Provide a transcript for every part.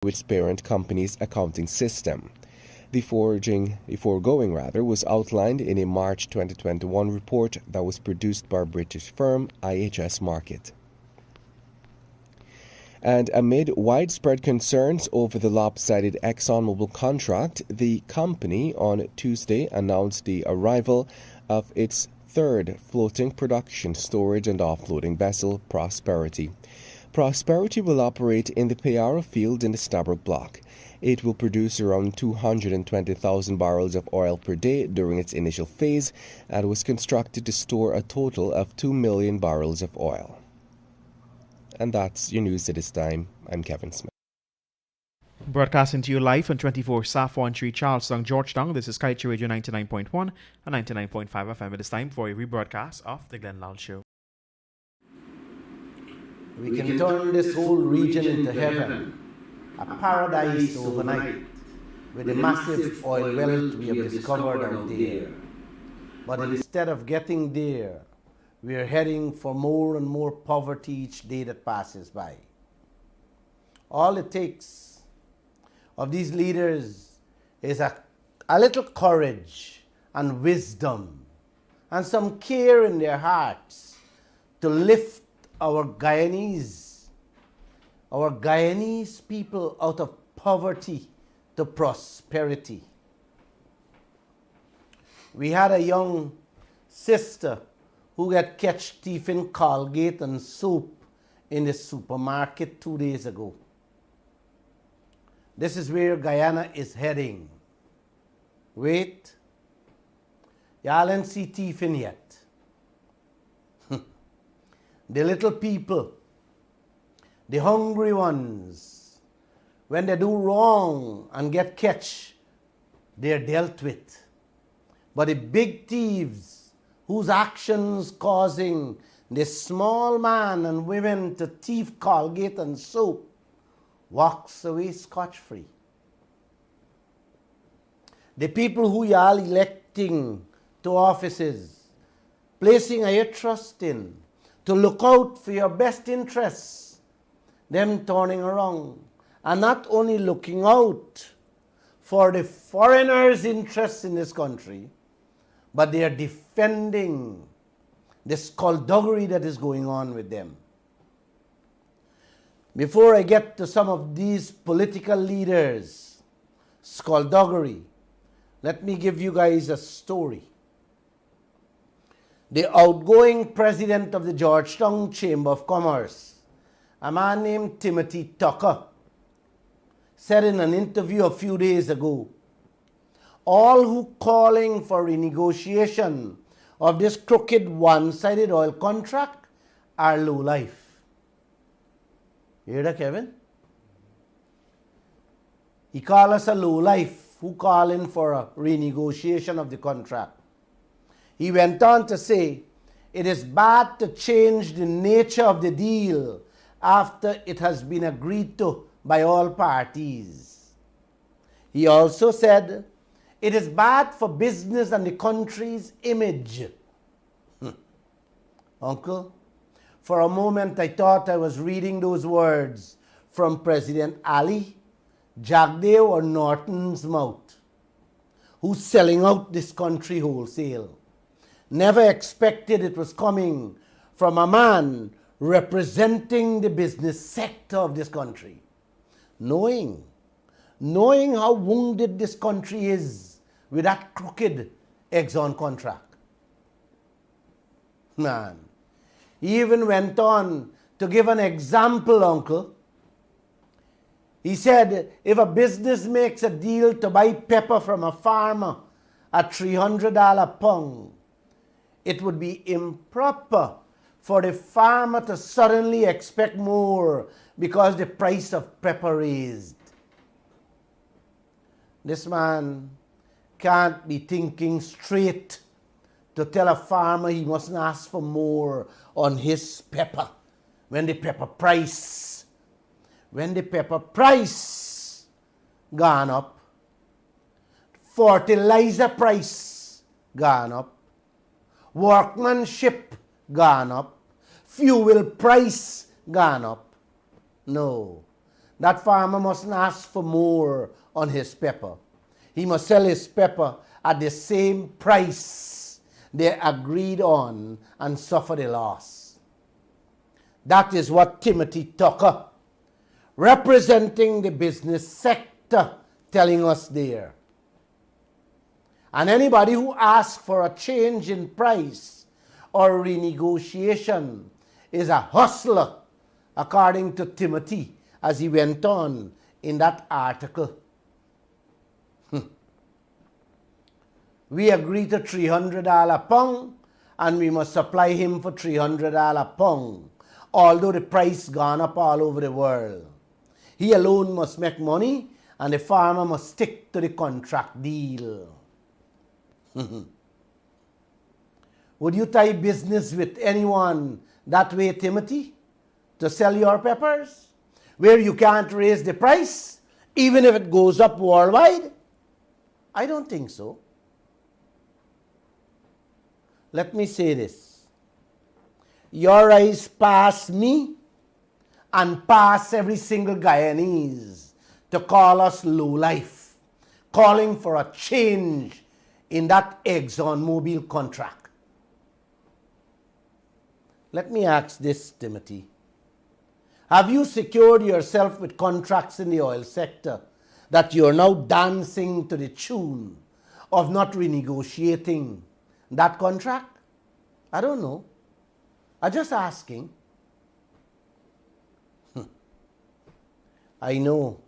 its parent company's accounting system. The foregoing was outlined in a March 2021 report that was produced by British firm IHS Markit. And amid widespread concerns over the lopsided ExxonMobil contract, the company on Tuesday announced the arrival of its third floating production, storage and offloading vessel, Prosperity. Prosperity will operate in the Payara field in the Stabroek Block. It will produce around 220,000 barrels of oil per day during its initial phase and was constructed to store a total of 2 million barrels of oil. And that's your news at this time. I'm Kevin Smith. Broadcasting to you live on 24 Saffron Street, Charlestown, Georgetown. This is Kaieteur Radio 99.1 and 99.5 FM. It is time for a rebroadcast of the Lall Show. We can turn this whole region into heaven, a paradise overnight, with the massive oil wealth we have discovered out there. But instead of getting there, we are heading for more and more poverty each day that passes by. All it takes of these leaders is a little courage and wisdom and some care in their hearts to lift our Guyanese people out of poverty to prosperity. We had a young sister who got catch thieving Colgate and soap in the supermarket 2 days ago. This is where Guyana is heading. Wait, y'all ain't see thieving yet. The little people, the hungry ones, when they do wrong and get catch, they're dealt with. But the big thieves, whose actions causing the small man and women to thief Colgate and soap, walks away scot-free. The people who y'all electing to offices, placing your trust in, to look out for your best interests, them turning around and not only looking out for the foreigners' interests in this country, but they are defending the skullduggery that is going on with them. Before I get to some of these political leaders' skullduggery, let me give you guys a story. The outgoing president of the Georgetown Chamber of Commerce, a man named Timothy Tucker, said in an interview a few days ago, all who calling for renegotiation of this crooked one-sided oil contract are low-life. You hear that, Kevin? He called us a low-life who calling for a renegotiation of the contract. He went on to say, it is bad to change the nature of the deal after it has been agreed to by all parties. He also said, it is bad for business and the country's image. Uncle, for a moment I thought I was reading those words from President Ali, Jagdeo or Norton's mouth, who's selling out this country wholesale. Never expected it was coming from a man representing the business sector of this country. Knowing how wounded this country is with that crooked Exxon contract. Man, he even went on to give an example, Uncle. He said, if a business makes a deal to buy pepper from a farmer at $300 a pound, it would be improper for the farmer to suddenly expect more because the price of pepper raised. This man can't be thinking straight to tell a farmer he mustn't ask for more on his pepper when the pepper price gone up, fertilizer price gone up, workmanship gone up, fuel price gone up. No, that farmer mustn't ask for more on his pepper. He must sell his pepper at the same price they agreed on and suffer the loss. That is what Timothy Tucker, representing the business sector, telling us there. And anybody who asks for a change in price or renegotiation is a hustler, according to Timothy, as he went on in that article. We agree to $300 pound, and we must supply him for $300 pound, although the price gone up all over the world. He alone must make money, and the farmer must stick to the contract deal. Would you tie business with anyone that way, Timothy, to sell your peppers, where you can't raise the price, even if it goes up worldwide? I don't think so. Let me say this. Your eyes pass me and pass every single Guyanese to call us low life, calling for a change in that ExxonMobil contract. Let me ask this, Timothy. Have you secured yourself with contracts in the oil sector that you're now dancing to the tune of not renegotiating that contract? I don't know. I'm just asking. I know.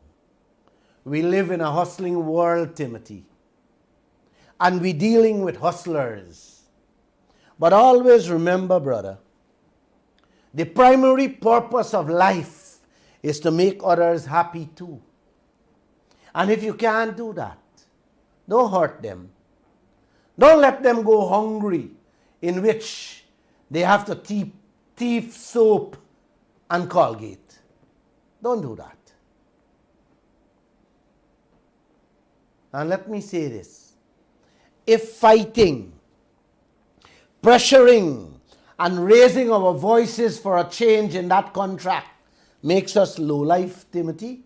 We live in a hustling world, Timothy. And we're dealing with hustlers. But always remember, brother, the primary purpose of life is to make others happy too. And if you can't do that, don't hurt them. Don't let them go hungry, in which they have to thief soap and Colgate. Don't do that. And let me say this. If fighting, pressuring, and raising our voices for a change in that contract makes us low life, Timothy,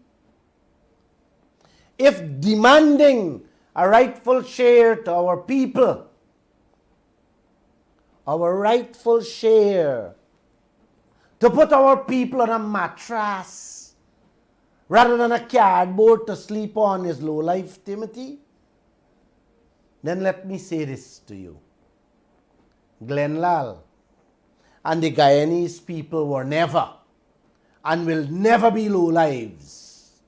if demanding a rightful share to our people, our rightful share, to put our people on a mattress rather than a cardboard to sleep on is low life, Timothy, then let me say this to you. Glenn Lall and the Guyanese people were never and will never be low lives.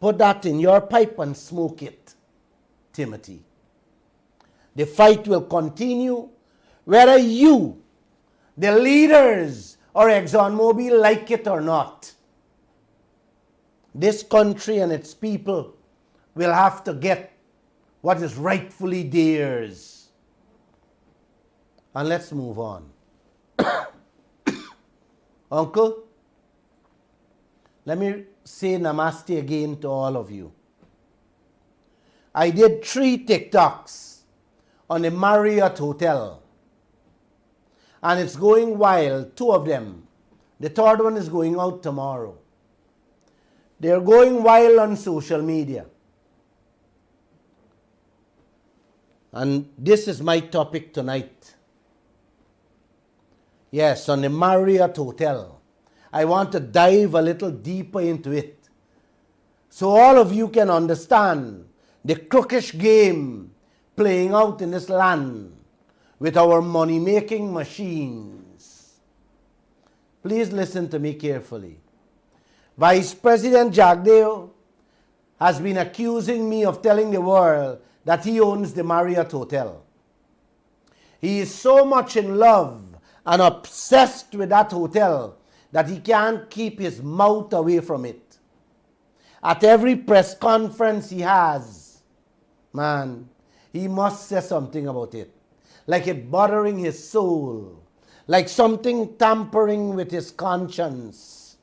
Put that in your pipe and smoke it, Timothy. The fight will continue whether you, the leaders, or ExxonMobil like it or not. This country and its people will have to get what is rightfully theirs. And let's move on. Uncle, let me say namaste again to all of you. I did 3 TikToks on the Marriott Hotel. And it's going wild, 2 of them. The 3rd one is going out tomorrow. They're going wild on social media. And this is my topic tonight. Yes, on the Marriott Hotel. I want to dive a little deeper into it, so all of you can understand the crookish game playing out in this land with our money-making machines. Please listen to me carefully. Vice President Jagdeo has been accusing me of telling the world that he owns the Marriott Hotel. He is so much in love and obsessed with that hotel that he can't keep his mouth away from it. At every press conference he has, man, he must say something about it. Like it bothering his soul. Like something tampering with his conscience.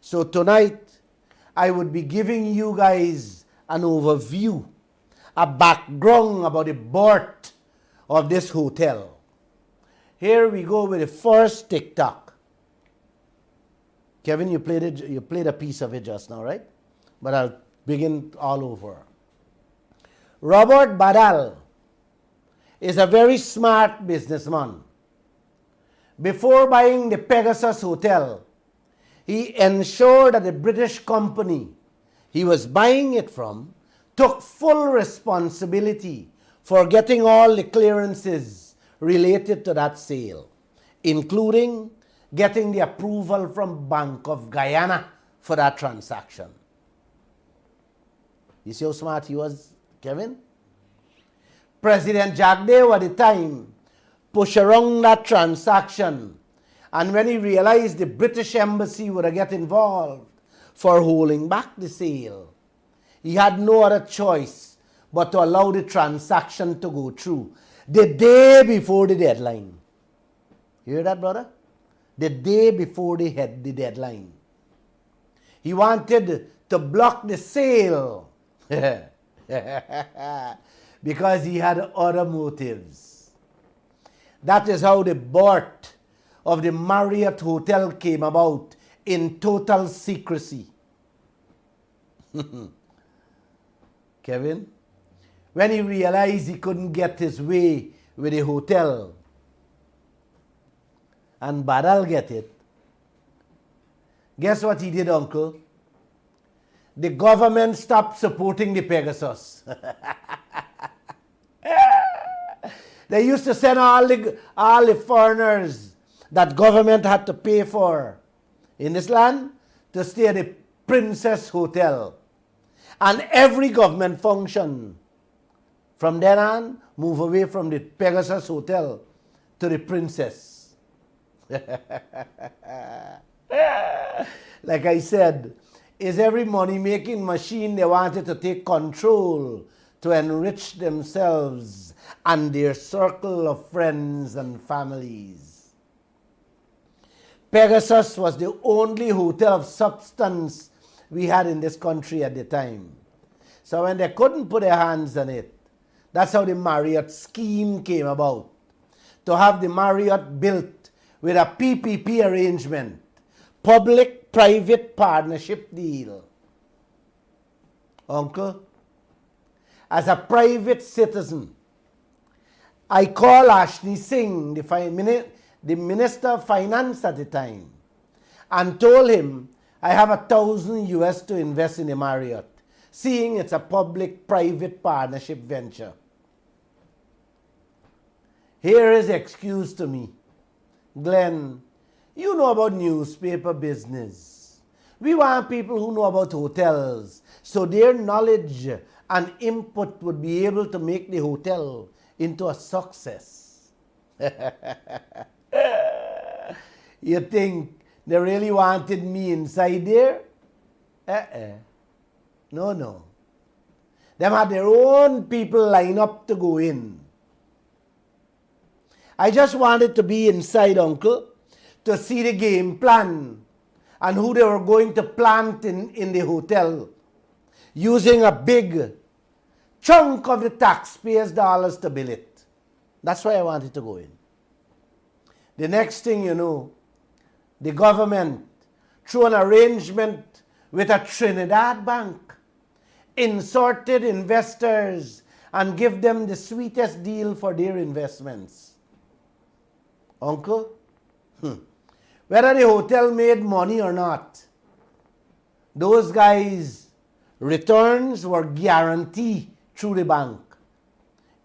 So tonight, I would be giving you guys an overview, a background about the birth of this hotel. Here we go with the first TikTok. Kevin, you played a piece of it just now, right? But I'll begin all over. Robert Badal is a very smart businessman. Before buying the Pegasus Hotel, he ensured that the British company he was buying it from took full responsibility for getting all the clearances related to that sale, including getting the approval from Bank of Guyana for that transaction. You see how smart he was, Kevin? President Jagdeo at the time pushed around that transaction, and when he realized the British embassy would get involved for holding back the sale, he had no other choice but to allow the transaction to go through the day before the deadline. You hear that, brother? The day before the deadline. He wanted to block the sale because he had other motives. That is how the birth of the Marriott Hotel came about in total secrecy. Kevin, when he realized he couldn't get his way with the hotel, and Badal get it, guess what he did, uncle? The government stopped supporting the Pegasus. They used to send all the foreigners that government had to pay for in this land to stay at the Princess Hotel. And every government function from then on move away from the Pegasus Hotel to the Princess. Like I said, is every money-making machine they wanted to take control to enrich themselves and their circle of friends and families. Pegasus was the only hotel of substance we had in this country at the time. So when they couldn't put their hands on it, that's how the Marriott scheme came about. To have the Marriott built with a PPP arrangement, public-private partnership deal. Uncle, as a private citizen, I called Ashley Singh, the Minister of Finance at the time, and told him I have $1,000 to invest in the Marriott, seeing it's a public-private partnership venture. Here is the excuse to me. Glenn, you know about newspaper business. We want people who know about hotels, so their knowledge and input would be able to make the hotel into a success. You think they really wanted me inside there? No. Them had their own people line up to go in. I just wanted to be inside, uncle, to see the game plan and who they were going to plant in the hotel, using a big chunk of the taxpayers' dollars to build it. That's why I wanted to go in. The next thing you know, the government, through an arrangement with a Trinidad bank, inserted investors and give them the sweetest deal for their investments. Uncle, whether the hotel made money or not, those guys' returns were guaranteed through the bank,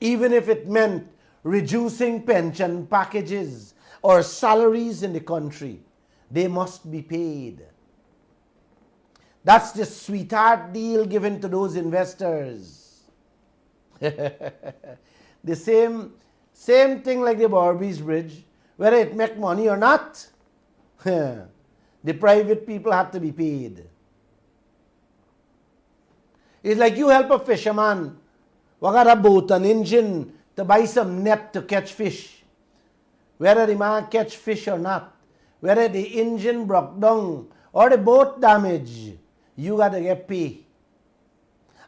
even if it meant reducing pension packages or salaries in the country. They must be paid. That's the sweetheart deal given to those investors. The same thing like the Barbies Bridge, whether it make money or not, the private people have to be paid. It's like you help a fisherman who got a boat, an engine, to buy some net to catch fish. Whether the man catch fish or not, whether the engine broke down or the boat damaged, you got to get paid.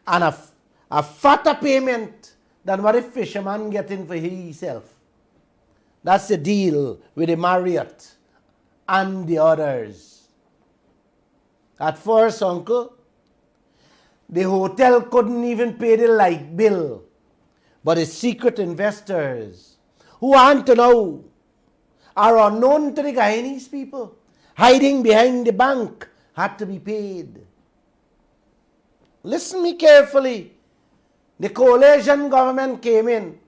And a fatter payment than what a fisherman getting for himself. That's the deal with the Marriott and the others. At first, uncle, the hotel couldn't even pay the light bill. But the secret investors, who want to know, are unknown to the Guyanese people, hiding behind the bank, had to be paid. Listen me carefully. The coalition government came in,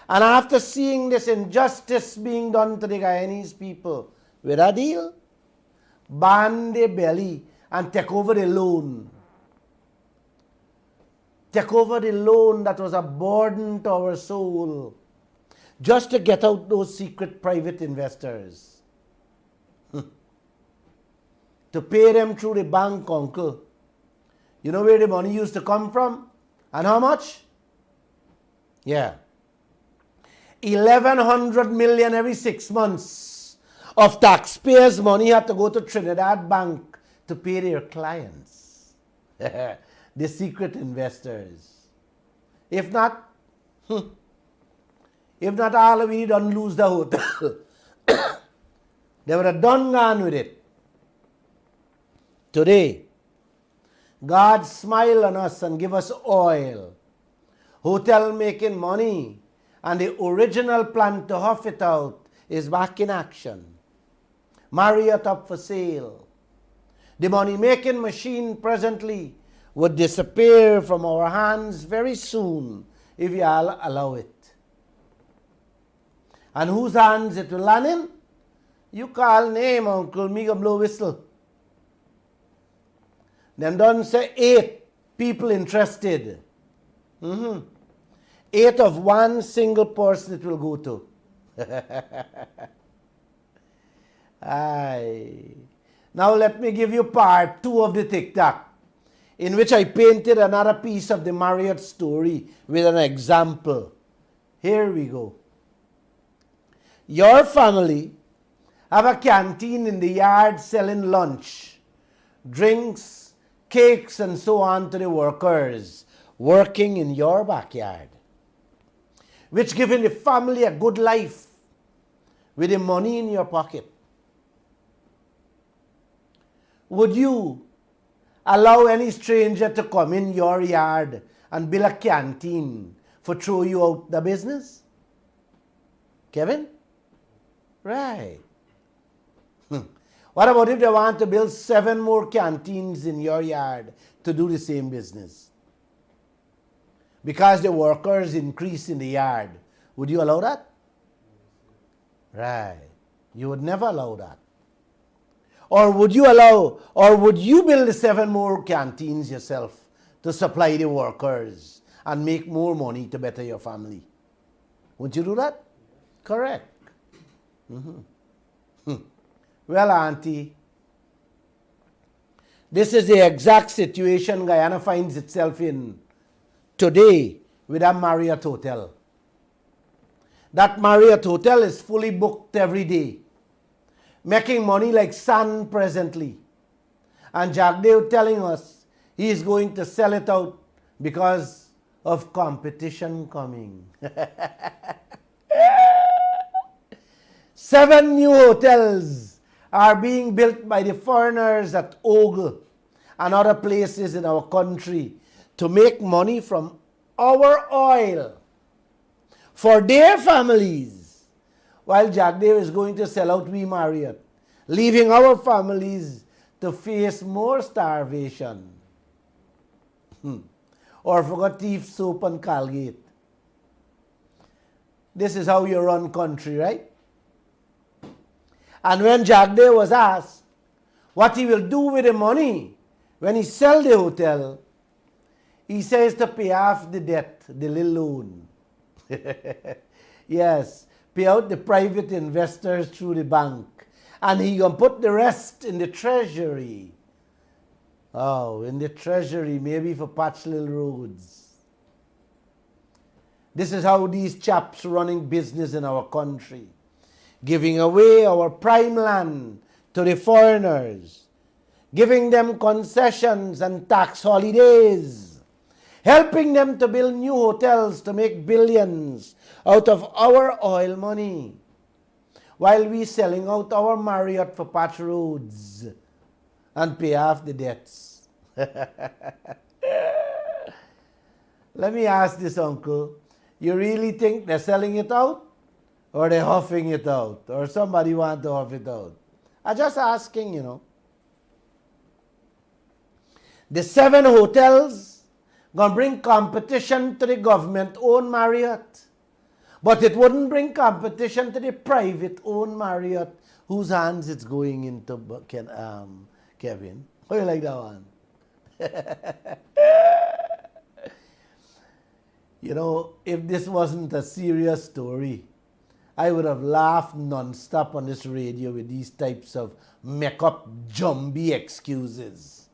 and after seeing this injustice being done to the Guyanese people, with a deal, ban their belly and take over the loan. Take over the loan that was a burden to our soul, just to get out those secret private investors. To pay them through the bank, uncle. You know where the money used to come from? And how much? Yeah. 1,100 million every 6 months of taxpayers' money had to go to Trinidad Bank to pay their clients. The secret investors. If not, all of we don't lose the hotel. They would have done gone with it. Today, God smile on us and give us oil. Hotel making money, and the original plan to huff it out is back in action. Marriott up for sale. The money making machine presently would disappear from our hands very soon if you all allow it. And whose hands it will land in? You call name, uncle, me go blow whistle. Them done say 8 people interested. 8 of one single person it will go to. Aye. Now let me give you part 2 of the TikTok, in which I painted another piece of the Marriott story with an example. Here we go. Your family have a canteen in the yard selling lunch, drinks, cakes and so on to the workers working in your backyard, which giving the family a good life with the money in your pocket. Would you allow any stranger to come in your yard and build a canteen for throw you out the business? Kevin? Right. What about if they want to build 7 more canteens in your yard to do the same business? Because the workers increase in the yard, would you allow that? Right. You would never allow that. Or would you build the 7 more canteens yourself to supply the workers and make more money to better your family? Would you do that? Correct. Well, Auntie, this is the exact situation Guyana finds itself in today with a Marriott Hotel. That Marriott Hotel is fully booked every day, making money like sun presently. And Jack Dave telling us he is going to sell it out because of competition coming. 7 new hotels are being built by the foreigners at Ogle and other places in our country to make money from our oil for their families, while Jack Dave is going to sell out we Marriott, leaving our families to face more starvation. Or forgot thief, soap and Colgate. This is how you run country, right? And when Jack Day was asked what he will do with the money when he sell the hotel, he says to pay off the debt, the little loan. Yes, pay out the private investors through the bank. And he gonna put the rest in the treasury. Oh, in the treasury, maybe for patch little roads. This is how these chaps running business in our country, giving away our prime land to the foreigners, giving them concessions and tax holidays, helping them to build new hotels to make billions out of our oil money, while we selling out our Marriott for patch roads and pay off the debts. Let me ask this, uncle. You really think they're selling it out? Or they're huffing it out? Or somebody want to huff it out? I'm just asking, you know. The 7 hotels gonna bring competition to the government-owned Marriott. But it wouldn't bring competition to the private-owned Marriott, whose hands it's going into, Kevin. How you like that one? You know, if this wasn't a serious story, I would have laughed non-stop on this radio with these types of make-up jumbie excuses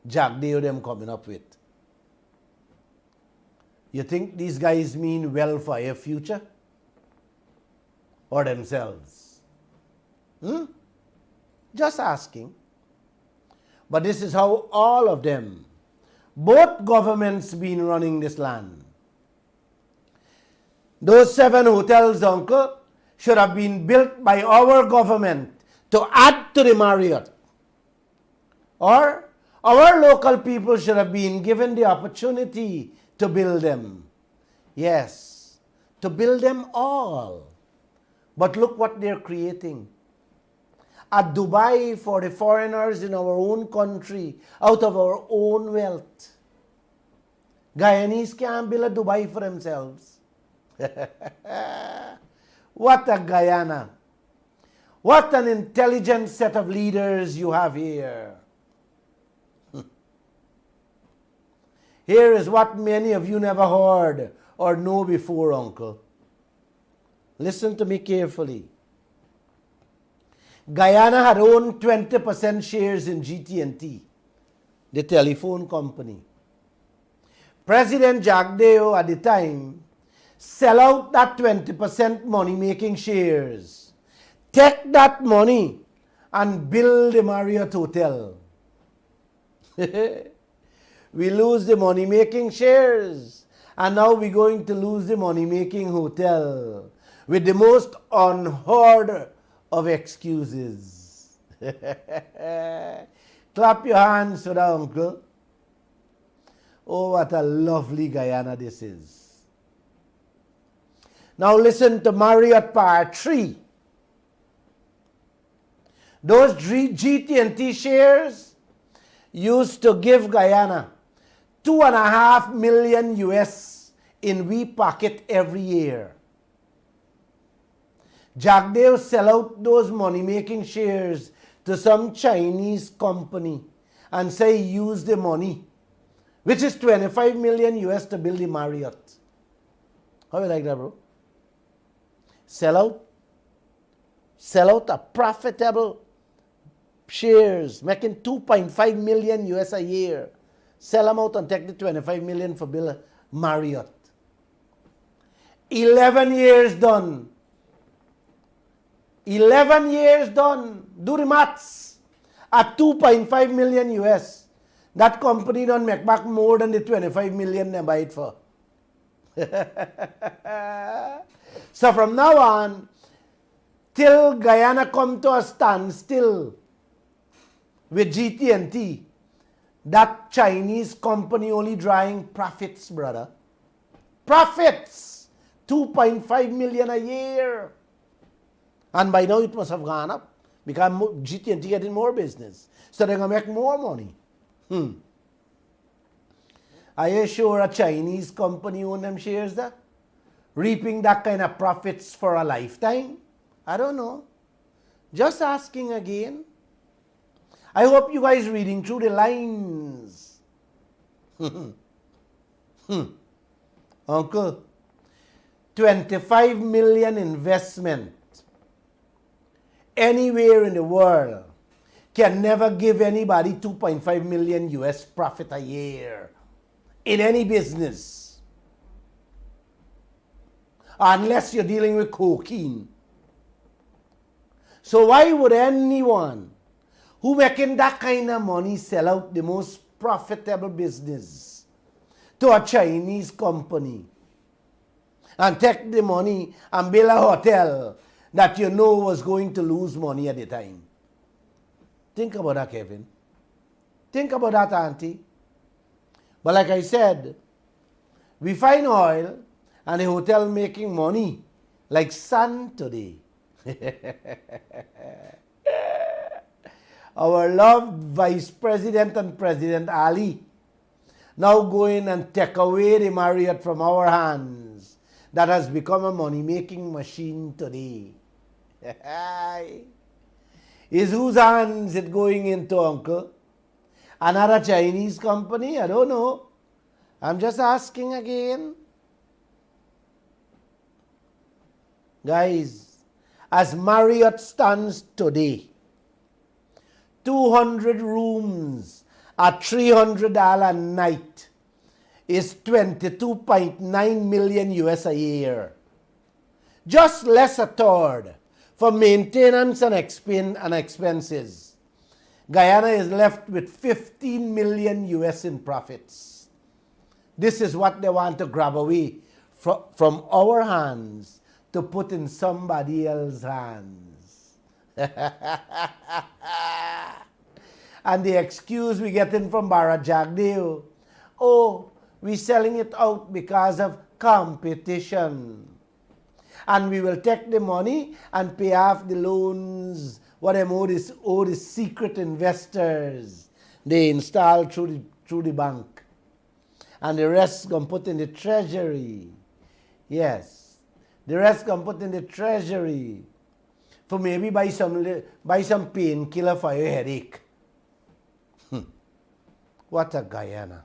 Jack Dale them coming up with. You think these guys mean well for your future? Or themselves? Just asking. But this is how all of them, both governments, been running this land. Those 7 hotels, uncle, should have been built by our government to add to the Marriott. Or our local people should have been given the opportunity to build them. Yes, to build them all. But look what they're creating. A Dubai for the foreigners in our own country, out of our own wealth. Guyanese can't build a Dubai for themselves. What a Guyana. What an intelligent set of leaders you have here. Here is what many of you never heard or know before, uncle. Listen to me carefully. Guyana had owned 20% shares in GT&T, the telephone company. President Jack Dale at the time sell out that 20% money-making shares. Take that money and build the Marriott Hotel. We lose the money-making shares, and now we're going to lose the money-making hotel with the most unheard of excuses. Clap your hands for that, uncle. Oh, what a lovely Guyana this is. Now listen to Marriott Part 3. Those GT&T shares used to give Guyana $2.5 million US in we pocket every year. Jack Dale sell out those money-making shares to some Chinese company and say use the money, which is $25 million US to build the Marriott. How you like that, bro? Sell out a profitable shares, making $2.5 million US a year. Sell them out and take the $25 million for build a Marriott. 11 years done. 11 years done. Do the maths. At $2.5 million US, that company don't make back more than the $25 million they buy it for. So from now on, till Guyana come to a standstill with GT&T, that Chinese company only drawing profits, brother. Profits! $2.5 million a year. And by now it must have gone up because GT&T getting more business. So they're going to make more money. Are you sure a Chinese company own them shares there? Reaping that kind of profits for a lifetime? I don't know. Just asking again. I hope you guys reading through the lines. Uncle, 25 million investment anywhere in the world can never give anybody 2.5 million US profit a year in any business. Unless you're dealing with cocaine. So why would anyone who making that kind of money sell out the most profitable business to a Chinese company and take the money and build a hotel that you know was going to lose money at the time? Think about that, Kevin. Think about that, Auntie. But like I said, we find oil and the hotel making money like sun today. Our loved Vice President and President Ali now go in and take away the Marriott from our hands. That has become a money-making machine today. Is whose hands it going into, Uncle? Another Chinese company? I don't know. I'm just asking again. Guys, as Marriott stands today, 200 rooms at $300 a night is 22.9 million US a year. Just less a third for maintenance and expenses. Guyana is left with 15 million US in profits. This is what they want to grab away from our hands to put in somebody else's hands. And the excuse we getting from Barra Jagdeo, oh, we're selling it out because of competition. And we will take the money and pay off the loans, what them owe the secret investors they install through the bank. And the rest going to put in the treasury. Yes, the rest going to put in the treasury for maybe buy some painkiller for your headache. What a Guyana.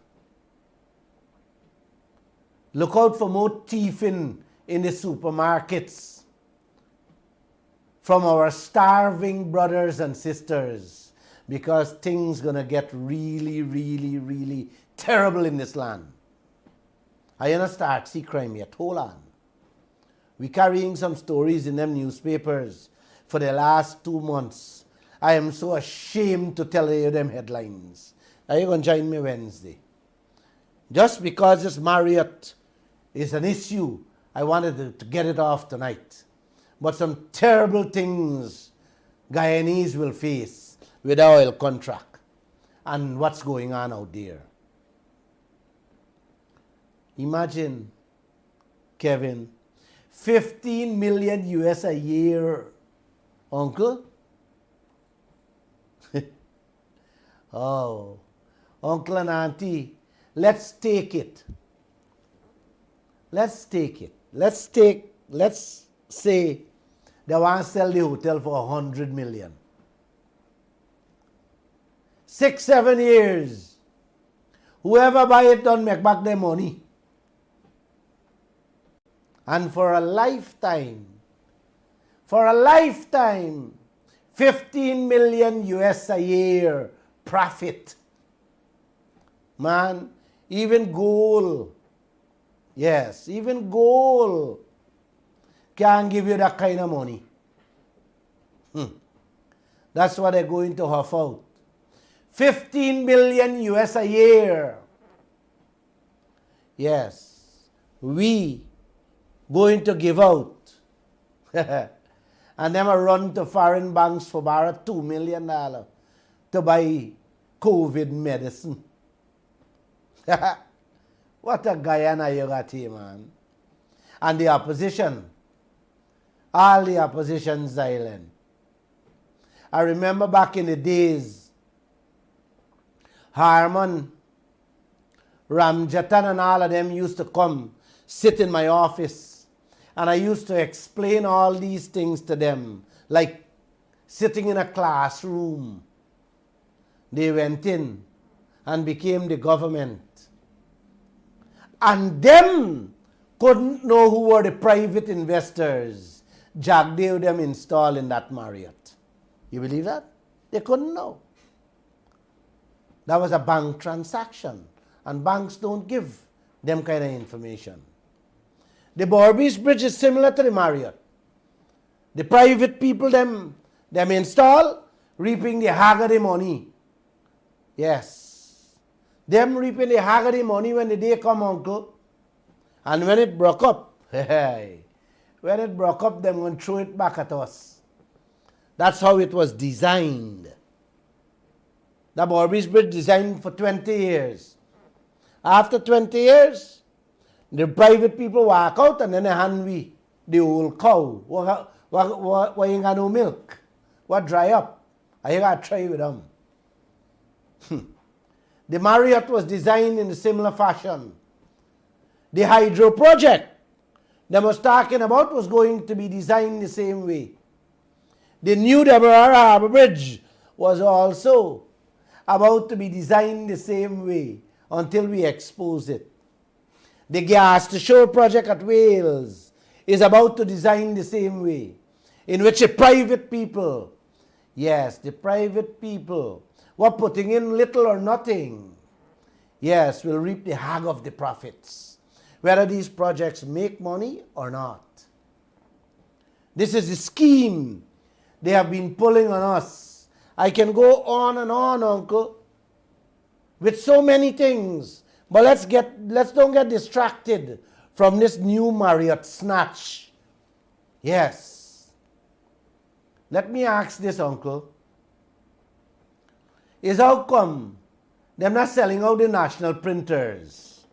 Look out for more thieving in the supermarkets from our starving brothers and sisters, because things gonna get really, really, really terrible in this land. I ain't start see crime yet. Hold on. We carrying some stories in them newspapers for the last 2 months. I am so ashamed to tell you them headlines. Are you gonna join me Wednesday? Just because this Marriott is an issue, I wanted to get it off tonight. But some terrible things Guyanese will face with the oil contract and what's going on out there. Imagine, Kevin, 15 million US a year, Uncle. Oh, Uncle and Auntie, let's take it. Let's take it. Let's say they want to sell the hotel for 100 million. 6-7 years. Whoever buy it don't make back their money. And for a lifetime, 15 million US a year profit. Man, even gold, yes, even gold can give you that kind of money. That's what they're going to huff out. 15 billion US a year. Yes, we going to give out. And them a run to foreign banks for about $2 million to buy COVID medicine. What a Guyana you got here, man. And the opposition, all the opposition silent. I remember back in the days, Harman, Ramjatan and all of them used to come sit in my office, and I used to explain all these things to them, like sitting in a classroom. They went in and became the government. And them couldn't know who were the private investors Jagdeo them installed in that Marriott. You believe that? They couldn't know. That was a bank transaction, and banks don't give them kind of information. The Berbice Bridge is similar to the Marriott. The private people them install, reaping the haggardy money. Yes. Them reaping the haggardy money when the day come, Uncle. And when it broke up, when it broke up, them going to throw it back at us. That's how it was designed. The Burbridge Bridge designed for 20 years. After 20 years, the private people walk out and then they hand we the old cow. What ain't got no milk? What dry up? I got to try with them. The Marriott was designed in a similar fashion. The hydro project they was talking about was going to be designed the same way. The new Demerara Harbour Bridge was also about to be designed the same way until we expose it. The Gas to Shore project at Wales is about to design the same way, in which the private people, yes, the private people were putting in little or nothing, yes, will reap the hag of the profits, whether these projects make money or not. This is the scheme they have been pulling on us. I can go on and on, Uncle, with so many things, but let's don't get distracted from this new Marriott snatch. Yes. Let me ask this, Uncle. Is how come they're not selling out the national printers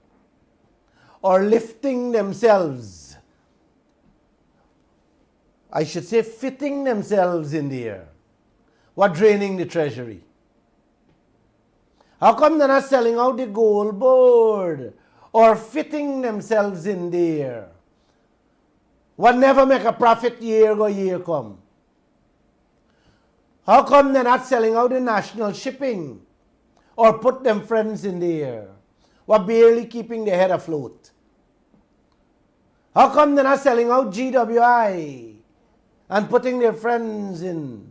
or lifting themselves, I should say fitting themselves in the air? What draining the treasury? How come they're not selling out the gold board or fitting themselves in the air? What never make a profit year go year come? How come they're not selling out the national shipping or put them friends in the air? What barely keeping their head afloat? How come they're not selling out GWI and putting their friends in?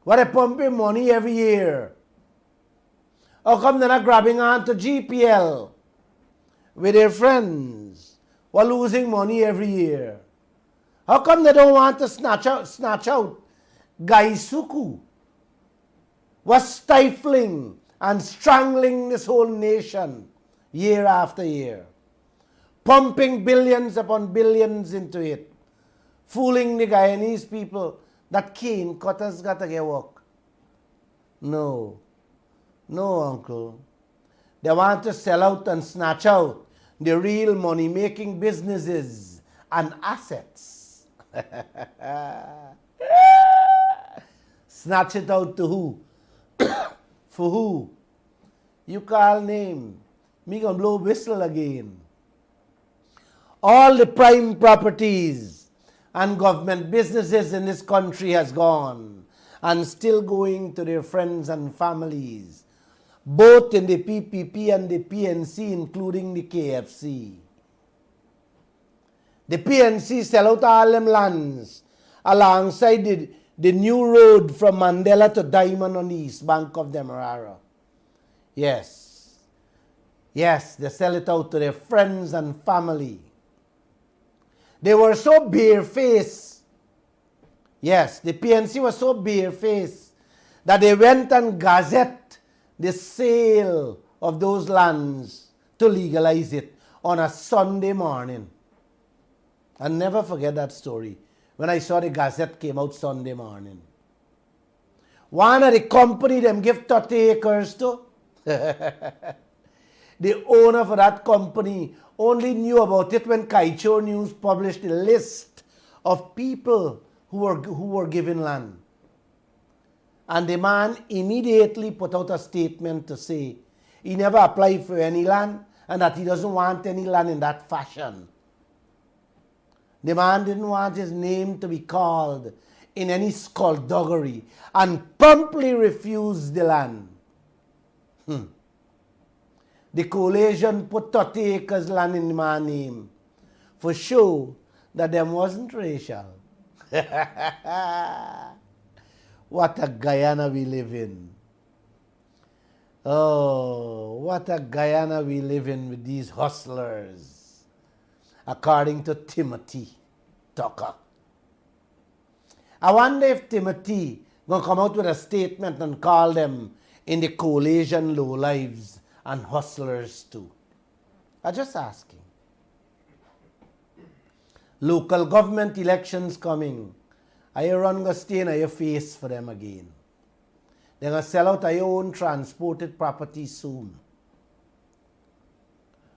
What they pumping money every year? How come they're not grabbing on to GPL with their friends while losing money every year? How come they don't want to snatch out Gaisuku? Was stifling and strangling this whole nation year after year, pumping billions upon billions into it, fooling the Guyanese people that cane cutters got to get work. No, Uncle. They want to sell out and snatch out the real money-making businesses and assets. Snatch it out to who? For who? You call name. Me gonna blow whistle again. All the prime properties and government businesses in this country has gone and still going to their friends and families, both in the PPP and the PNC, including the KFC. The PNC sell out all them lands alongside the new road from Mandela to Diamond on the east bank of Demerara. Yes, they sell it out to their friends and family. They were so barefaced. Yes, the PNC was so barefaced that they went and gazette the sale of those lands to legalize it on a Sunday morning. I'll never forget that story when I saw the gazette came out Sunday morning. One of the company them give 30 acres to. The owner for that company only knew about it when Kaieteur News published a list of people who were given land. And the man immediately put out a statement to say he never applied for any land and that he doesn't want any land in that fashion. The man didn't want his name to be called in any skullduggery and promptly refused the land. The coalition put 30 acres land in the man's name for show that them wasn't racial. What a Guyana we live in. Oh, what a Guyana we live in with these hustlers, according to Timothy Tucker. I wonder if Timothy going to come out with a statement and call them in the coalition lowlives and hustlers too. I'm just asking. Local government elections coming, Are you run go stay in your face for them again? They're going to sell out your own transported property soon.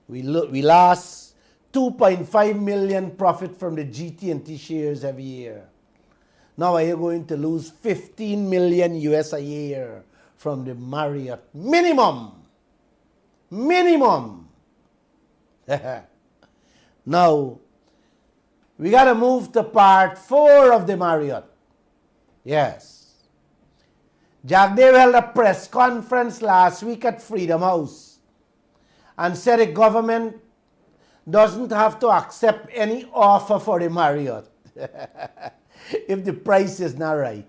We lost 2.5 million profit from the GT&T shares every year. Now are you going to lose 15 million US a year from the Marriott? Minimum. Now, we got to move to part 4 of the Marriott. Yes. Jack Dave held a press conference last week at Freedom House and said the government doesn't have to accept any offer for the Marriott if the price is not right.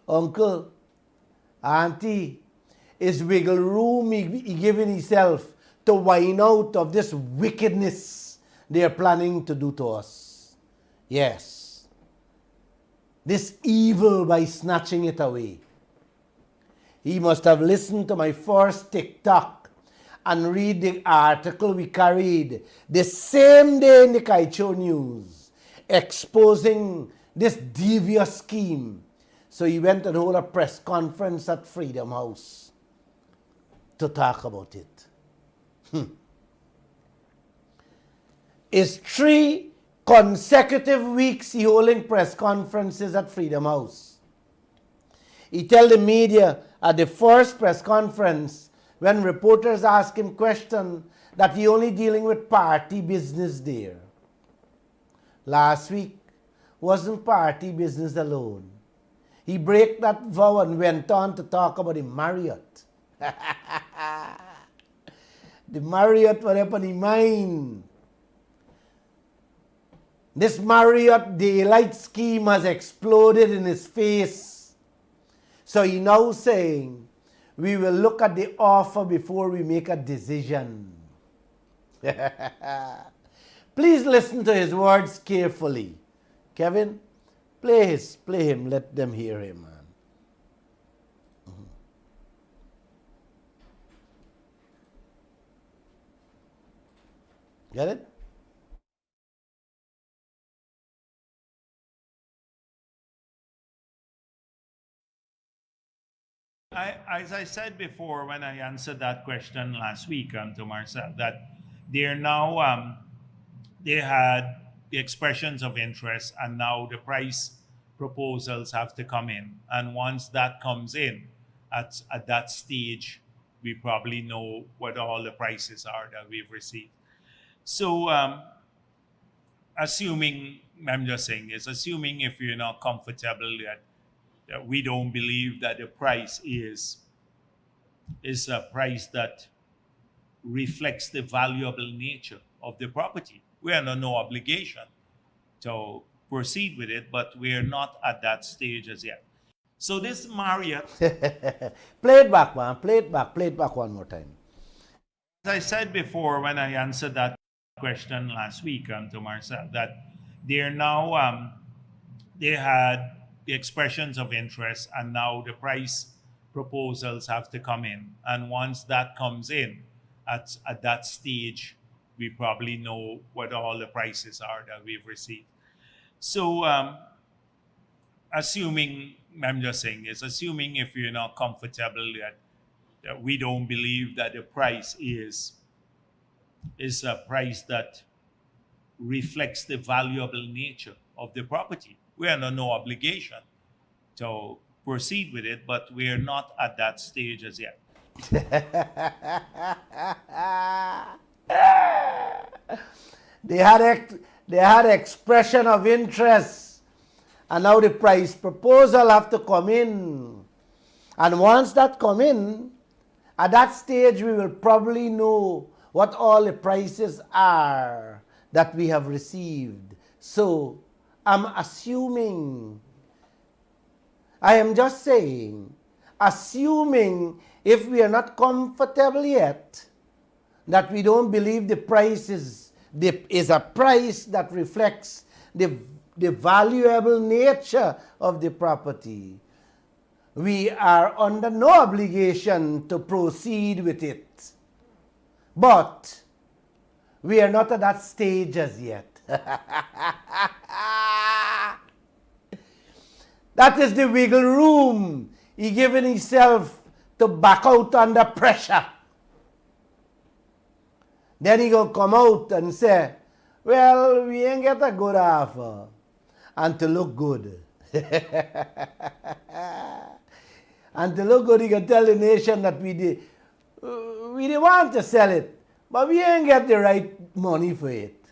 Uncle, auntie, is wiggle room he giving himself to wind out of this wickedness they are planning to do to us. Yes. This evil by snatching it away. He must have listened to my first TikTok and read the article we carried the same day in the Kaieteur News exposing this devious scheme. So he went and hold a press conference at Freedom House to talk about it. It's 3 consecutive weeks he holding press conferences at Freedom House. He tell the media at the first press conference when reporters ask him questions that he only dealing with party business there. Last week wasn't party business alone. He break that vow and went on to talk about the Marriott. The Marriott was up on his mind. This Marriott daylight scheme has exploded in his face. So he now saying, we will look at the offer before we make a decision. Please listen to his words carefully. Kevin, play him, let them hear him, man. Get it? As I said before when I answered that question last week to Marcel, that they're now, they had the expressions of interest and now the price proposals have to come in. And once that comes in, at that stage, we probably know what all the prices are that we've received. So assuming, I'm just saying this, assuming if you're not comfortable that we don't believe that the price is a price that reflects the valuable nature of the property. We are under no obligation to proceed with it, but we are not at that stage as yet. So this Marriott... Play it back, man. Play it back one more time. As I said before when I answered that question last week to Marcel, that they're now, they had the expressions of interest and now the price proposals have to come in. And once that comes in, at that stage, we probably know what all the prices are that we've received. So assuming, I'm just saying this, assuming if you're not comfortable that we don't believe that the price is a price that reflects the valuable nature of the property. We are under no obligation to proceed with it, but we are not at that stage as yet. They had expression of interest, and now the price proposal have to come in. And once that come in, at that stage we will probably know what all the prices are that we have received. So I'm assuming, I am just saying, assuming if we are not comfortable yet, that we don't believe the price is a price that reflects the valuable nature of the property, we are under no obligation to proceed with it. But we are not at that stage as yet. That is the wiggle room he given himself to back out under pressure. Then he go come out and say, well, we ain't get a good offer. And to look good. And to look good, he can tell the nation that we did want to sell it, but we ain't get the right money for it.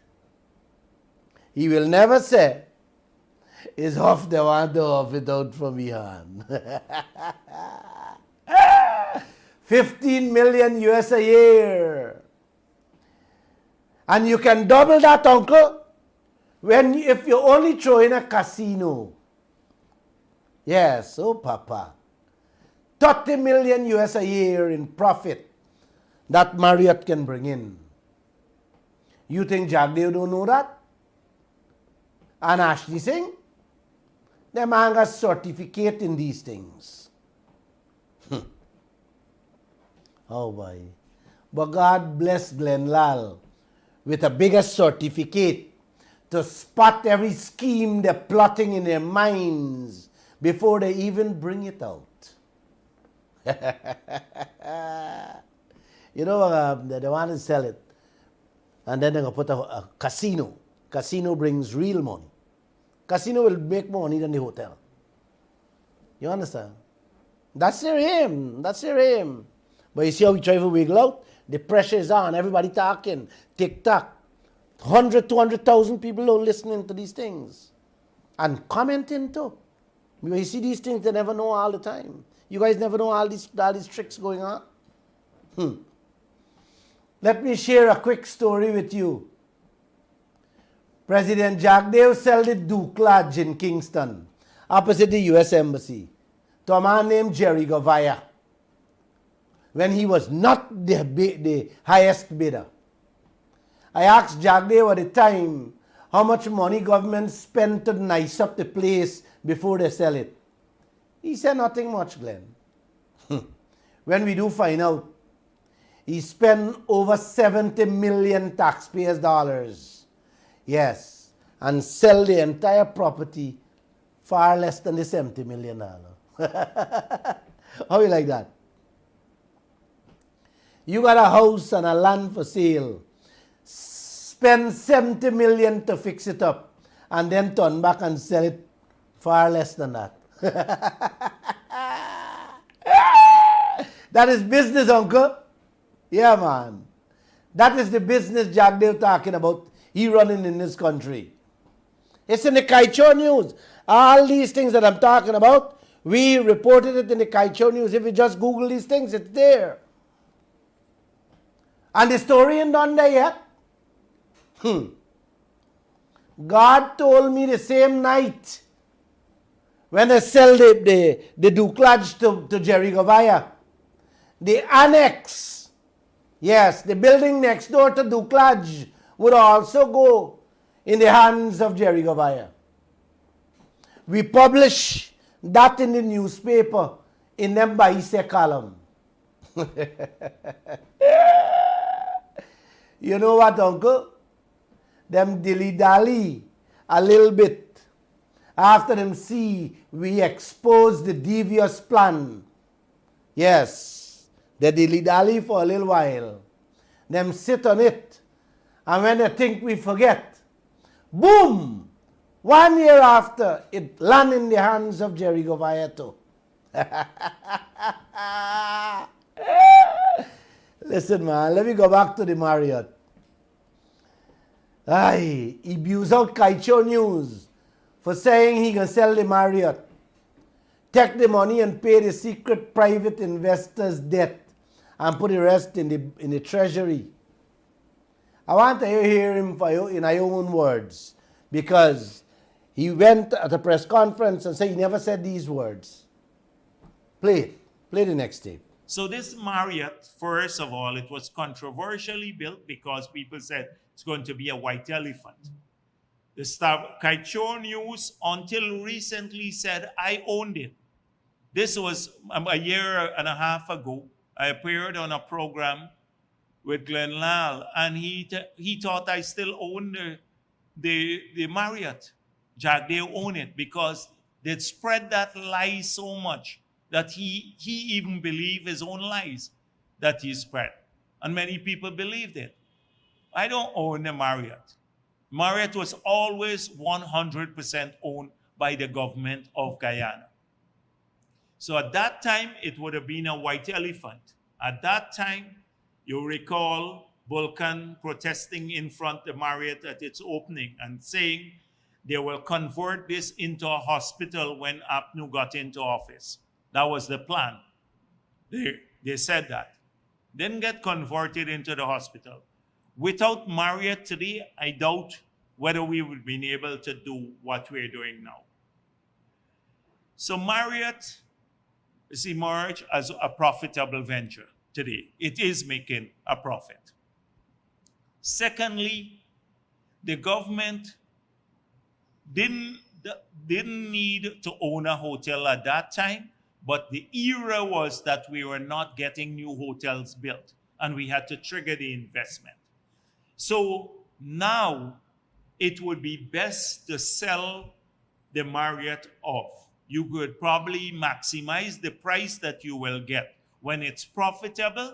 He will never say, it's off they want to off it out from behind. 15 million US a year. And you can double that, uncle, if you only throw in a casino. Yes, oh papa. 30 million US a year in profit that Marriott can bring in. You think Jagdev don't know that? And Ashley Singh? They man got certificate in these things. Oh boy. But God bless Glenn Lall with a bigger certificate to spot every scheme they're plotting in their minds before they even bring it out. You know, they want to sell it. And then they're going to put a casino. Casino brings real money. Casino will make more money than the hotel. You understand? That's their aim. That's their aim. But you see how we try to wiggle out? The pressure is on. Everybody talking. TikTok. 100, 200,000 people are listening to these things. And commenting too. When you see these things, they never know all the time. You guys never know all these tricks going on? Let me share a quick story with you. President Jagdev sold the Duke Lodge in Kingston, opposite the U.S. Embassy, to a man named Jerry Govaya, when he was not the highest bidder. I asked Jagdev at the time how much money government spent to nice up the place before they sell it. He said nothing much, Glenn. When we do find out, he spent over 70 million taxpayers' dollars. Yes, and sell the entire property far less than the $70 million. How you like that? You got a house and a land for sale. Spend 70 million to fix it up and then turn back and sell it far less than that. That is business, uncle. Yeah, man. That is the business Jagdev talking about. He running in this country. It's in the Kaieteur News. All these things that I'm talking about, we reported it in the Kaieteur News. If you just Google these things, it's there. And the story ain't done there yet. God told me the same night when they sell the Duke Lodge to Jerry Govaya, the annex, yes, the building next door to Duke Lodge would also go in the hands of Jerry Govaya. We publish that in the newspaper in them Baise column. You know what, uncle? Them dilly-dally a little bit after them see we expose the devious plan. Yes, they dilly-dally for a little while. Them sit on it. And when they think we forget, boom! 1 year after, it land in the hands of Jerry Govaya too. Listen, man, let me go back to the Marriott. Aye, he abused out Kaieteur News for saying he can sell the Marriott, take the money and pay the secret private investors' debt and put the rest in the treasury. I want to hear him in our own words, because he went at a press conference and said he never said these words. Play the next tape. So this Marriott, first of all, it was controversially built because people said it's going to be a white elephant. The Kaieteur News until recently said I owned it. This was a year and a half ago. I appeared on a program with Glenn Lall, and he thought I still owned the Marriott. Jagdev owned it because They'd spread that lie so much that he even believed his own lies that he spread. And many people believed it. I don't own the Marriott. Marriott was always 100% owned by the government of Guyana. So at that time, it would have been a white elephant. At that time, you recall Vulcan protesting in front of the Marriott at its opening and saying they will convert this into a hospital when APNU got into office. That was the plan. They said that. Didn't get converted into the hospital. Without Marriott today, I doubt whether we would have been able to do what we're doing now. So Marriott is emerged as a profitable venture today. It is making a profit. Secondly, the government didn't need to own a hotel at that time, but the era was that we were not getting new hotels built, and we had to trigger the investment. So now it would be best to sell the Marriott off. You could probably maximize the price that you will get when it's profitable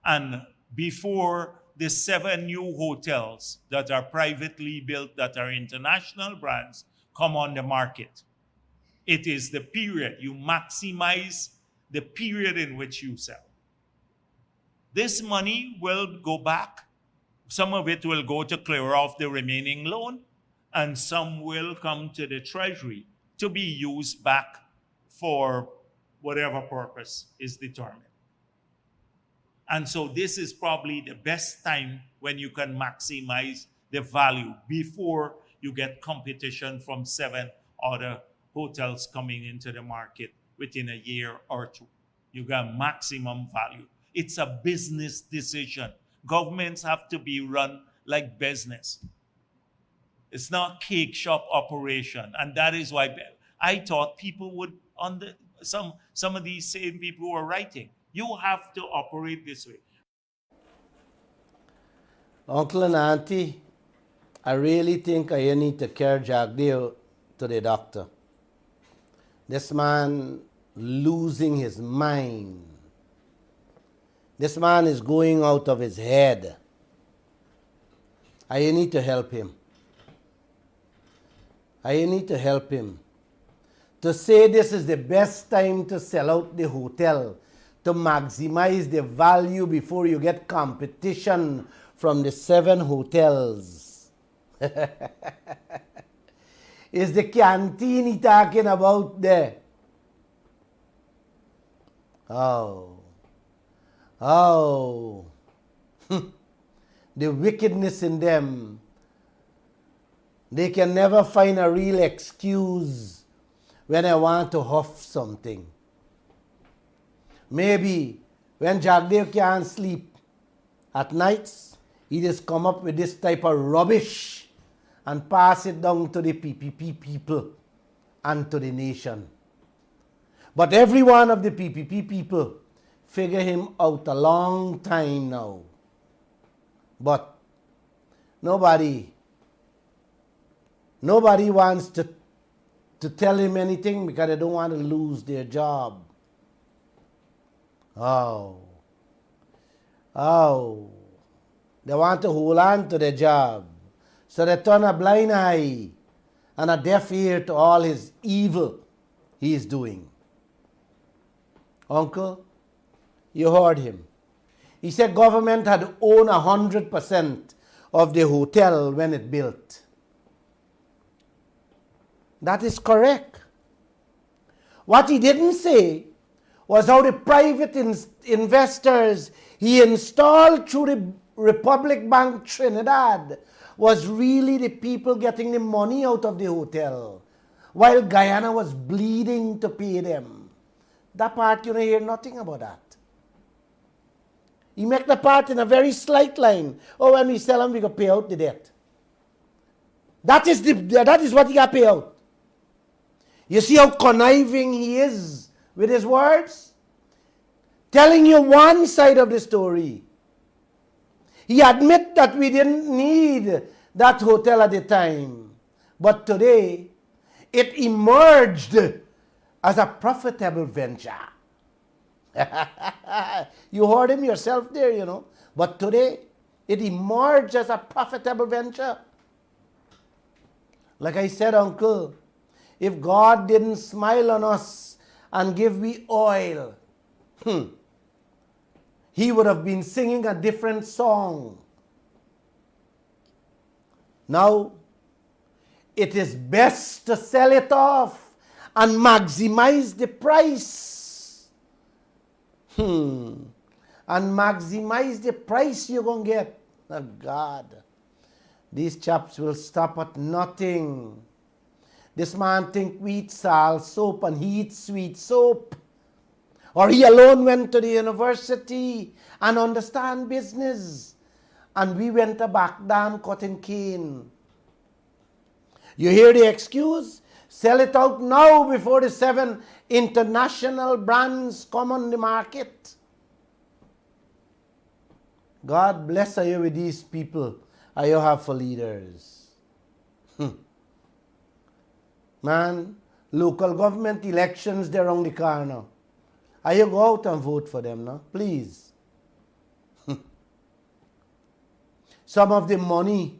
and before the 7 new hotels that are privately built, that are international brands, come on the market. It is the period. You maximize the period in which you sell. This money will go back. Some of it will go to clear off the remaining loan, and some will come to the Treasury to be used back for whatever purpose is determined. And so this is probably the best time when you can maximize the value before you get competition from 7 other hotels coming into the market within a year or 2. You got maximum value. It's a business decision. Governments have to be run like business. It's not cake shop operation. And that is why I thought people would, some of these same people who are writing, you have to operate this way. Uncle and Auntie, I really think I need to carry Jagdeo to the doctor. This man losing his mind. This man is going out of his head. I need to help him. I need to help him. To say this is the best time to sell out the hotel, to maximize the value before you get competition from the 7 hotels. Is the canteen he talking about there? Oh. The wickedness in them. They can never find a real excuse when I want to huff something. Maybe when Jagdev can't sleep at nights, he just come up with this type of rubbish and pass it down to the PPP people and to the nation. But every one of the PPP people figure him out a long time now. But nobody wants to tell him anything because they don't want to lose their job. They want to hold on to their job. So they turn a blind eye and a deaf ear to all his evil he is doing. Uncle, you heard him. He said government had owned 100% of the hotel when it built. That is correct. What he didn't say was how the private investors he installed through the Republic Bank Trinidad was really the people getting the money out of the hotel, while Guyana was bleeding to pay them. That part, you don't hear nothing about that. He make the part in a very slight line. Oh, when we sell them, we got to pay out the debt. That is what he got to pay out. You see how conniving he is with his words? Telling you one side of the story. He admit that we didn't need that hotel at the time. But today, it emerged as a profitable venture. You heard him yourself there, you know. But today, it emerged as a profitable venture. Like I said, Uncle, if God didn't smile on us and give we oil, he would have been singing a different song. Now, it is best to sell it off and maximize the price. And maximize the price you're going to get. Oh God, these chaps will stop at nothing. This man think we eat salt soap and he eats sweet soap. Or he alone went to the university and understand business. And we went to back dam cutting cane. You hear the excuse? Sell it out now before the 7 international brands come on the market. God bless you with these people you have for leaders. Man, local government elections, they're around the corner. You go out and vote for them now, please. Some of the money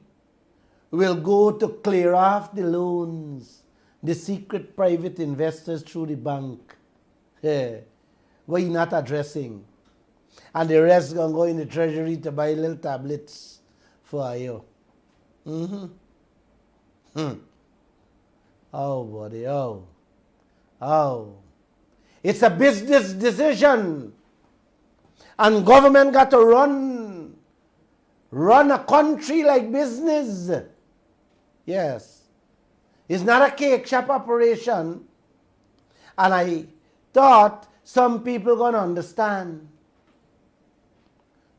will go to clear off the loans, the secret private investors through the bank. What you're not addressing. And the rest going to go in the treasury to buy little tablets for you. Oh, buddy, oh. It's a business decision. And government got to run a country like business. Yes. It's not a cake shop operation. And I thought some people going to understand.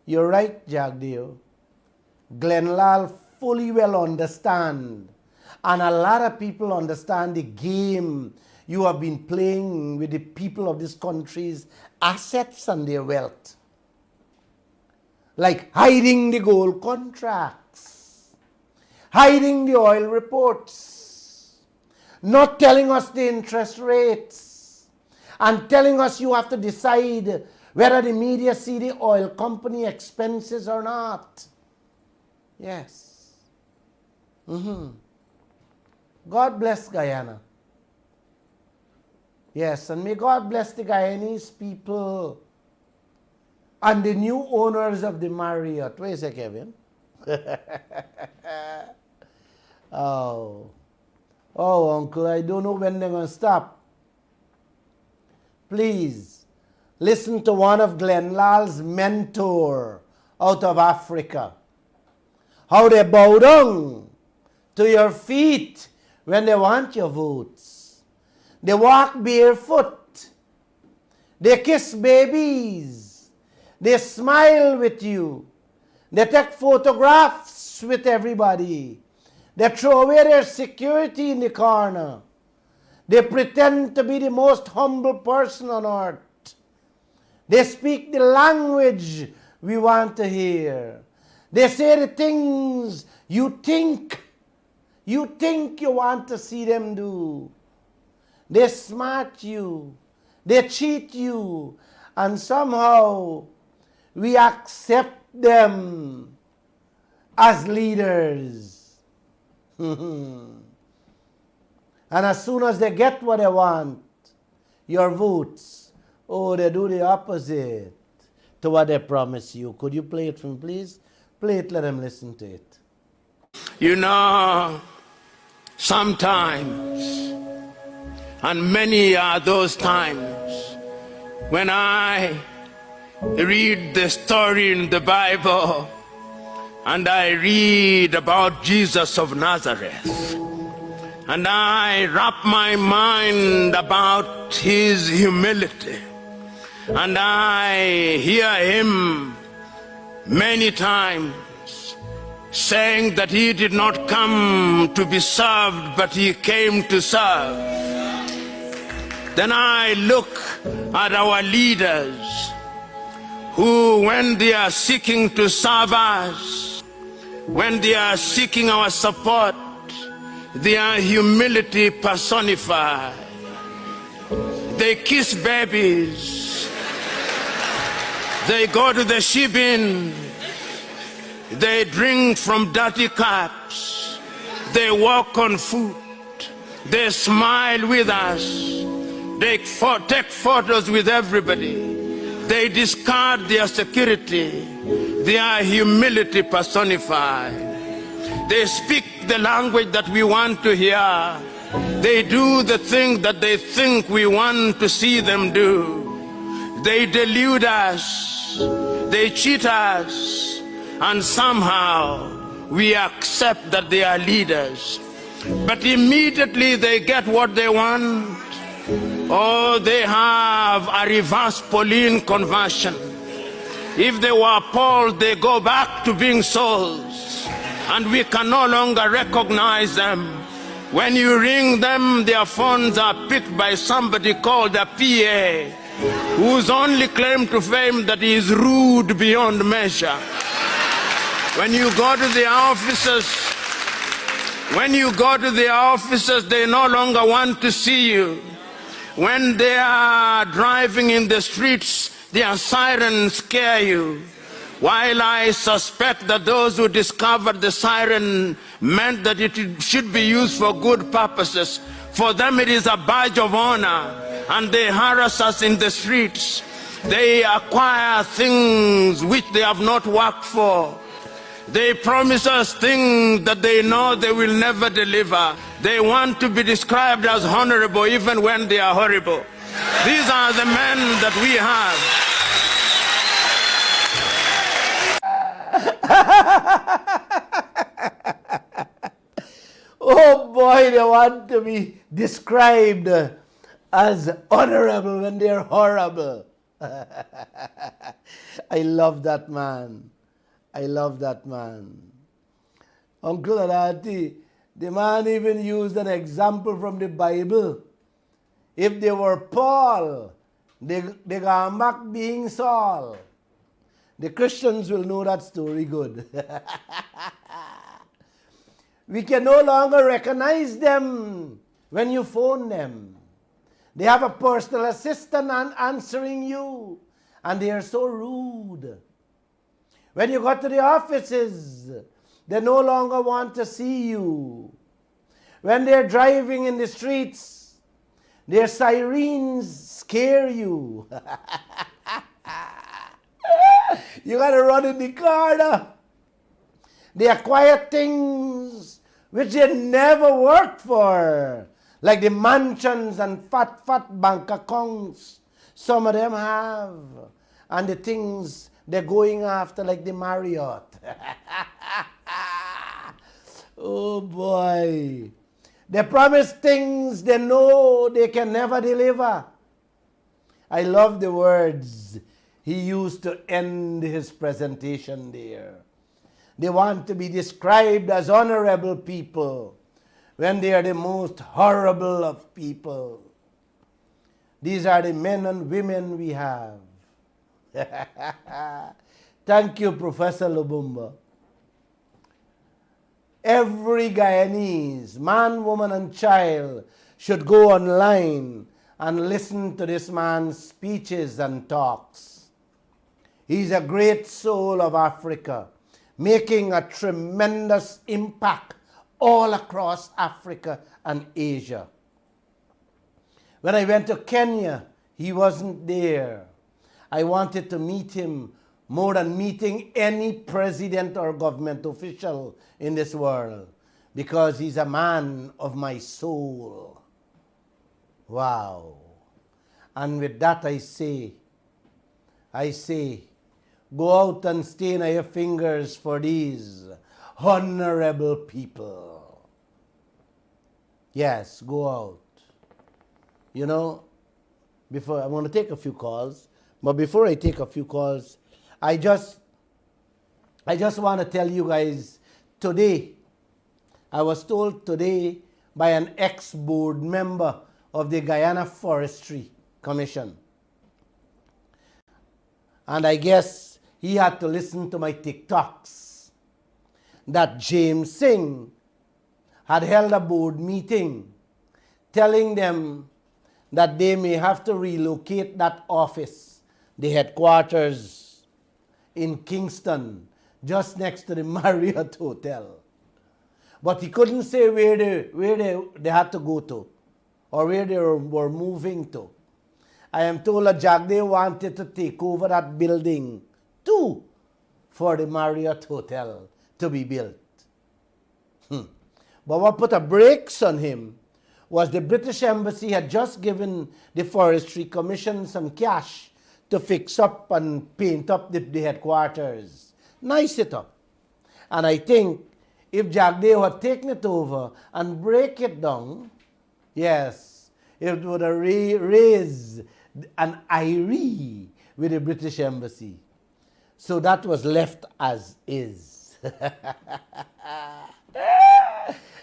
You're right, Jagdeo. Glenn Lall fully well understand. And a lot of people understand the game you have been playing with the people of this country's assets and their wealth. Like hiding the gold contracts, hiding the oil reports, not telling us the interest rates, and telling us you have to decide whether the media see the oil company expenses or not. Yes. God bless Guyana. Yes, and may God bless the Guyanese people and the new owners of the Marriott. Where is it, Kevin? Oh, Uncle, I don't know when they're going to stop. Please, listen to one of Glenn Lall's mentor out of Africa. How they bow down to your feet when they want your votes. They walk barefoot. They kiss babies. They smile with you. They take photographs with everybody. They throw away their security in the corner. They pretend to be the most humble person on earth. They speak the language we want to hear. They say the things you think you want to see them do. They smart you. They cheat you. And somehow we accept them as leaders. And as soon as they get what they want, your votes, they do the opposite to what they promise you. Could you play it for me, please? Play it, let them listen to it. You know, sometimes, and many are those times, when I read the story in the Bible, and I read about Jesus of Nazareth, and I wrap my mind about his humility, and I hear him many times saying that he did not come to be served, but he came to serve. Then I look at our leaders who, when they are seeking to serve us, when they are seeking our support, They are humility personified. They kiss babies. They go to the shibin. They drink from dirty cups. They walk on foot. They smile with us. They take photos with everybody. They discard their security. They are humility personified. They speak the language that we want to hear. They do the things that they think we want to see them do. They delude us. They cheat us. And somehow we accept that they are leaders. But immediately they get what they want. Oh, they have a reverse Pauline conversion. If they were Paul, they go back to being Sauls. And we can no longer recognize them. When you ring them, their phones are picked by somebody called a PA, whose only claim to fame that he is rude beyond measure. When you go to the offices, they no longer want to see you. When they are driving in the streets, their sirens scare you. While I suspect that those who discovered the siren meant that it should be used for good purposes, for them it is a badge of honor, and they harass us in the streets. They acquire things which they have not worked for. They promise us things that they know they will never deliver. They want to be described as honorable even when they are horrible. These are the men that we have. Oh boy, they want to be described as honorable when they're horrible. I love that man. I love that man. Uncle Adati, the man even used an example from the Bible. If they were Paul, they got back being Saul. The Christians will know that story good. We can no longer recognize them when you phone them. They have a personal assistant answering you, and they are so rude. When you go to the offices, they no longer want to see you. When they're driving in the streets, their sirens scare you. You gotta run in the car now. They acquire things which they never worked for, like the mansions and fat bank accounts some of them have, and the things they're going after, like the Marriott. Oh boy. They promise things they know they can never deliver. I love the words he used to end his presentation there. They want to be described as honorable people when they are the most horrible of people. These are the men and women we have. Thank you, Professor Lubumba. Every Guyanese, man, woman, and child should go online and listen to this man's speeches and talks. He's a great soul of Africa, making a tremendous impact all across Africa and Asia. When I went to Kenya, he wasn't there. I wanted to meet him more than meeting any president or government official in this world, because he's a man of my soul. Wow. And with that I say, go out and stain your fingers for these honorable people. Yes, go out. You know, before I'm going to take a few calls, but before I take a few calls, I just want to tell you guys, today, I was told today by an ex-board member of the Guyana Forestry Commission. And I guess he had to listen to my TikToks that James Singh had held a board meeting telling them that they may have to relocate that office, the headquarters in Kingston, just next to the Marriott Hotel. But he couldn't say where they had to go to or where they were moving to. I am told that Jagde wanted to take over that building too for the Marriott Hotel to be built. But what put a brakes on him was the British Embassy had just given the Forestry Commission some cash to fix up and paint up the headquarters. Nice it up. And I think if Jagdeo had taken it over and break it down, yes, it would have raised an iree with the British Embassy. So that was left as is.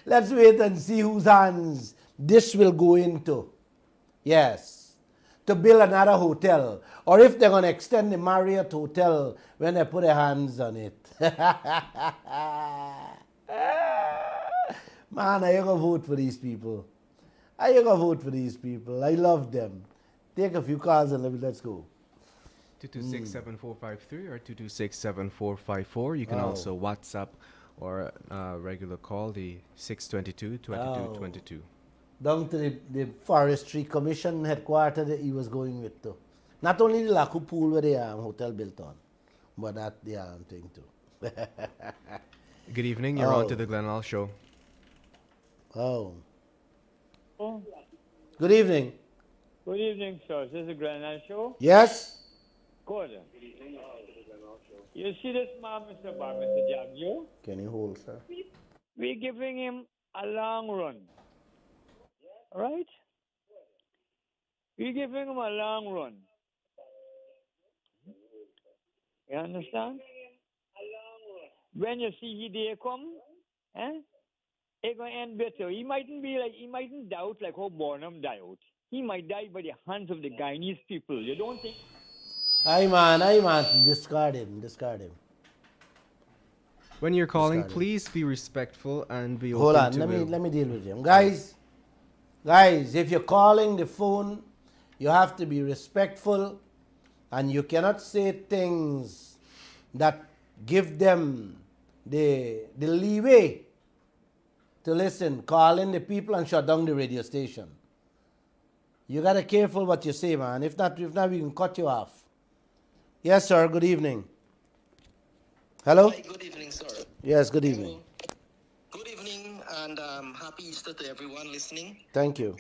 Let's wait and see whose hands this will go into. Yes, to build another hotel. Or if they're going to extend the Marriott Hotel when they put their hands on it. Man, I ain't going to vote for these people. I ain't going to vote for these people. I love them. Take a few calls and let's go. 226-7453 or 226-7454. You can also WhatsApp or regular call the 622-2222. Down to the Forestry Commission headquarters that he was going with too. Not only the Laku Pool where the hotel built on, but that the thing too. Good evening, you're on to the Lall Show. Oh. Good evening. Good evening, sir. Is this the Lall Show? Yes? Good. You see this man, Mr. Jagyo? Can you hold, sir? We're giving him a long run. Right? We're giving him a long run. You understand? When you see he there come, it's going to end better. He mightn't doubt like how Bonham died. He might die by the hands of the Guyanese people. You don't think? Aye man, discard him. When you're calling, please be respectful and be open Hold on, to let me deal with him. Guys, if you're calling the phone, you have to be respectful and you cannot say things that give them the leeway to listen. Call in the people and shut down the radio station. You gotta be careful what you say, man. If not, we can cut you off. Yes, sir. Good evening. Hello? Hi, good evening, sir. Yes, good evening. Good evening, and happy Easter to everyone listening. Thank you.